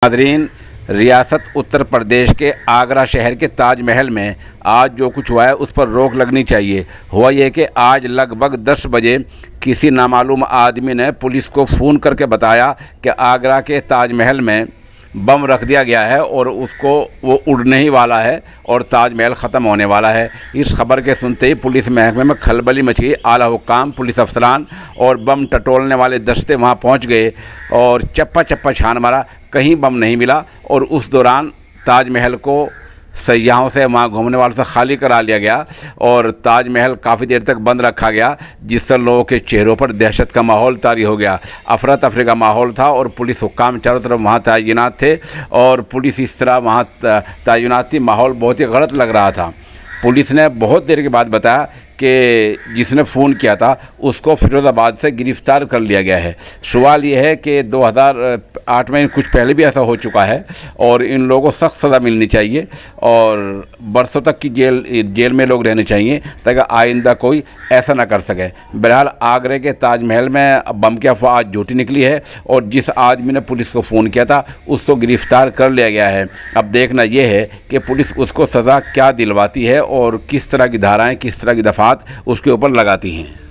Nadreen, रियासत उत्तर प्रदेश के आगरा शहर के ताजमहल में आज जो कुछ हुआ है उस पर रोक लगनी चाहिए। हुआ ये कि आज लगभग 10 बजे किसी नामालूम आदमी ने पुलिस को फ़ोन करके बताया कि आगरा के ताजमहल में बम रख दिया गया है और वो उड़ने ही वाला है और ताजमहल ख़त्म होने वाला है। इस खबर के सुनते ही पुलिस महकमे में खलबली मची गई। आला हुक्काम, पुलिस अफसरान और बम टटोलने वाले दस्ते वहां पहुंच गए और चप्पा चप्पा छान मारा, कहीं बम नहीं मिला। और उस दौरान ताजमहल को सयाहों से, वहाँ घूमने वालों से खाली करा लिया गया और ताजमहल काफ़ी देर तक बंद रखा गया, जिससे लोगों के चेहरों पर दहशत का माहौल तारी हो गया। अफरा तफरी का माहौल था और पुलिस हुक्काम चारों तरफ वहाँ तैनात थे और पुलिस इस तरह वहाँ तैनात थी, माहौल बहुत ही गलत लग रहा था। पुलिस ने बहुत देर के बाद बताया कि जिसने फ़ोन किया था उसको फिरोज़ाबाद से गिरफ़्तार कर लिया गया है। सवाल ये है कि 2008 में कुछ पहले भी ऐसा हो चुका है और इन लोगों को सख्त सज़ा मिलनी चाहिए और बरसों तक की जेल में लोग रहने चाहिए ताकि आइंदा कोई ऐसा ना कर सके। बहरहाल आगरे के ताजमहल में बम की अफवाह आज झूठी निकली है और जिस आदमी ने पुलिस को फ़ोन किया था उसको गिरफ़्तार कर लिया गया है। अब देखना यह है कि पुलिस उसको सज़ा क्या दिलवाती है और किस तरह की धाराएँ, किस तरह की दफ़ात उसके ऊपर लगाती हैं।